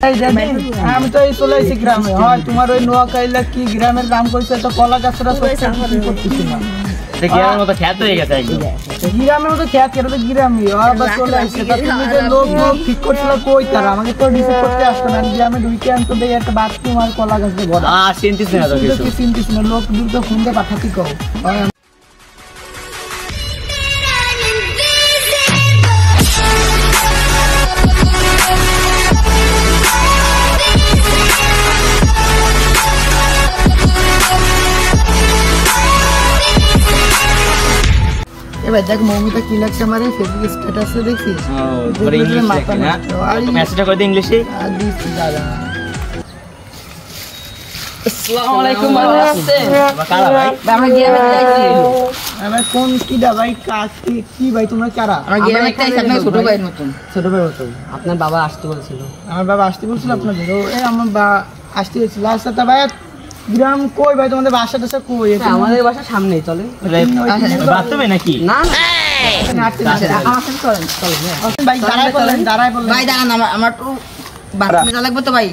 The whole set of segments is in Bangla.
আমি তো এই চলে এসেছি গ্রামে। হয় তোমার ওই নোয়াখাইলা কি গ্রামের নাম কইছে তো কলা গাছরা করতেছি না। গ্রামের মতো খ্যাত হয়ে গেছে একদম। গ্রামের মতো খ্যাত কেন তো গ্রামে আবার চলে আসছে। তুমি যে লোক ঠিক করছিল কই তারা আমাকে তো রিসিভ করতে আসতো না। গ্রামে ঢুকে আনতো দেখি একটা বাথরুম আর কলা গাছ দিয়ে ভরা। চিন্তিস না তো কিছু। চিন্তিস না, লোক দুটো ফোন দিয়ে পাঠাতে কও। এবার দেখ মৌমিতা কি লাগছে আমার ফেসবুক স্ট্যাটাসে দেখছিস? তোর ইংলিশ লেখা না? তো মেসেজটা করে দে ইংলিশে। আর দিছি দাদা। আসসালামু আলাইকুম ভাই। কারা ভাই? আমরা গ্রামে যাইছি। আমার কোন কিডা ভাই কাজ কি ভাই তোমরা কারা? আমরা গ্রামে যাইছি আপনার ছোট ভাইয়ের মতন। ছোট ভাই মতো। আপনার বাবা আসতে বলছিল। আমার বাবা আসতে বলছিল আপনাদের। এই আমার বাবা আসতে বলছিল। আচ্ছা ভাই গ্রাম কই ভাই তোমাদের বাসা টাসা কই? আমাদের বাসা সামনেই চলে। বাথরুমে নাকি? না আমার সাথে চলেন চলেন। ভাই দাঁড়ায় বললেন ভাই দাঁড়ান আমার একটু বাথরুমে যা লাগবে তো ভাই।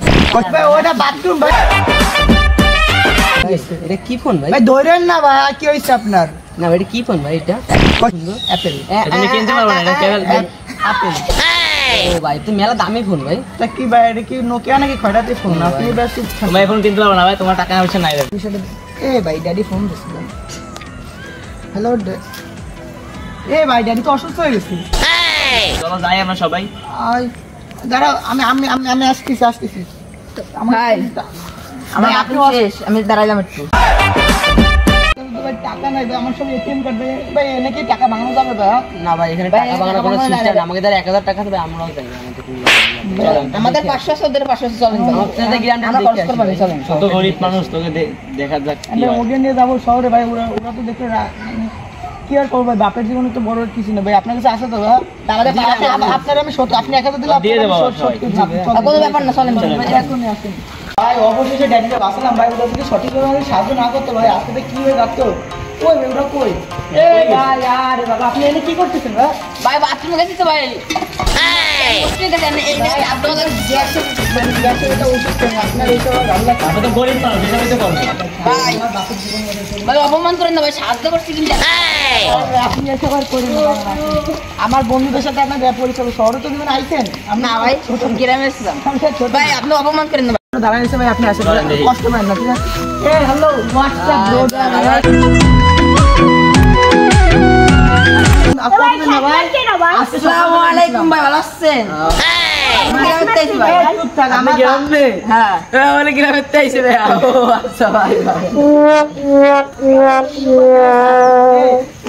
ভাই ওটা বাথরুম ভাই। এটা কি ফোন ভাই? ভাই ধরেন না ভাই কি হইছে আপনার? না এটা কি ফোন ভাই? এটা অ্যাপেল। তুমি কিনতে পারবে না এটা কেবল অ্যাপেল। ও ভাই তো মেলা দামি ফোন ভাই। তা কি ভাই এটা কি নোকিয়া নাকি খয়রাতি ফোন? না কি বেশি তুমি এখন কিনতে পারবে না ভাই, তোমার টাকা পয়সা নাই ভাই। এ ভাই ড্যাডি ফোন দিছিল। হ্যালো এ ভাই ড্যাডি তো অসুস্থ হয়ে গেছে। চলো যাই আমরা সবাই। দাঁড়াও আমি আমি আমি আমি আসতেছি। ভাই আমার আপনি শেষ, আমি দাঁড়াইলাম একটু। ভাই টাকা নাই ভাই, আমার সব এটিএম কার্ড ভাই এনে কি টাকা ভাঙানো যাবে ভাই? না ভাই এখানে টাকা ভাঙানোর কোনো সিস্টেম না। আমাকে ধর 1000 টাকা দেবে, আমরাও যাই। আমাদের 500 আছে, ওদের 500 আছে, চলেন ভাই। আপনাদের গ্রামটা আমরা খরচ করব না, চলেন। কত গরিব মানুষ, তোকে দেখা যাক কি আমি হয়। ওকে নিয়ে যাবো শহরে ভাই। ওরা তো দেখে কি আর করবো ভাই, বাপের জীবনে তো বড় কিছু না ভাই। আপনার কাছে আসে তো ভাই আপনার আমি সত্য, আপনি 1000 দিলে দিয়ে দেবো। কোনো ব্যাপার না, চলেন চলেন। এখনই আসেন ভাই। অবশেষে ড্যাডিকে বাঁচালাম ভাই। ওটা যদি সঠিকভাবে সাহায্য না করতো ভাই আজকে কি হয়ে যাচ্তো। কই ভাই ওরা কই? এই ভাই আরে বাবা আপনি এনে কি করতেছেন ভাই? ভাই বাথরুমে গেছি তো ভাই। আমরা তো গরিব মানুষ, এটা হইতে পারবো না। ভাই অপমান করেন না ভাই, সাহায্য করছি কিন্তু। আপনি এসে আবার করেন না। আমার বন্ধুদের সাথে আপনার পরিচয় শহরে তো দিবেন আইছেন। না ভাই গ্রামে এসেছিলাম ভাই, আপনি অপমান করেন না ভাই। দাঁড়াইছে ভাই, আপনি আসেন কষ্ট পাবেন না ঠিক আছে? এই হ্যালো হোয়াটসঅ্যাপ ব্রো। আসসালামু আলাইকুম ভাই, ভালো আছেন?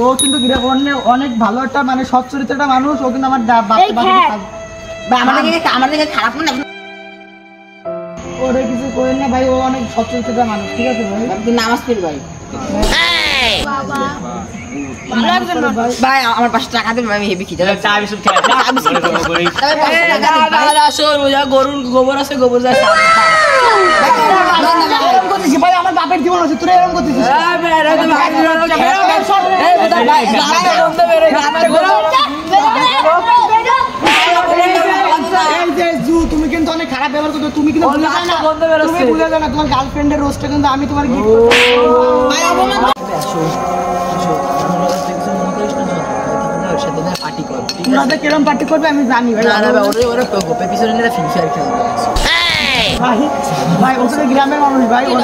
ও কিন্তু অনেক ভালো একটা মানে সৎ চরিত্রটা মানুষ। ও কিন্তু আমার আমাদের খারাপ না, ওরে কিছু করেন না ভাই। ও অনেক সৎ চরিত্রটা মানুষ ঠিক আছে ভাই। নামাজ পড়ি ভাই। ভাই আমার 5 টাকা দেন ভাই, আমি হেবি খিদে লাগছে। চা বিস্কুট খেয়ে গরুর গোবর আছে, গোবর যায়। ভাই আমার বাপের জীবন আছে, তোরা এরকম করতেছিস। তুমি কিন্তু অনেক খারাপ ব্যবহার করছো। তুমি কিন্তু বুঝে যায় না তোমার গার্লফ্রেন্ডের রোস্টটা কিন্তু আমি তোমার গিফট কিরম পার্টি করবে আমি জানি ভাই। ভাই ওখানে গ্রামের মানুষ ভাই, ওর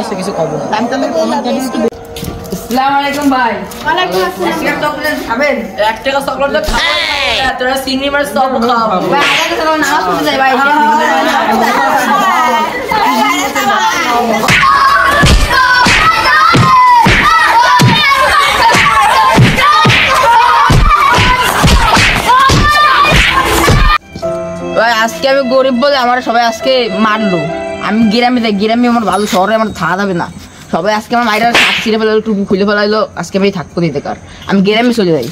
সাথে কিছু খবর। আসসালামু আলাইকুম ভাই। ওয়ালাইকুম আসসালাম। চকলেট খাবেন? 1 টাকা চকলেট খাবেন? তোরা চিংড়ি মাছ সব খাও ভাই। আগে তো নামাজ পড়তে যাই ভাই। ভাই আজকে আমি গরিব বলে আমার সবাই আজকে মারলো। আমি গ্রামে আমার ভালো, শহরে আমার থাকা যাবে না। সবাই আজকে আমার মাইরা শাক ছিঁড়ে ফেলালো, টুপি খুলে ফেলাইলো। আজকে আমি থাকবো দিতে কার, আমি গ্রামে চলে যাই।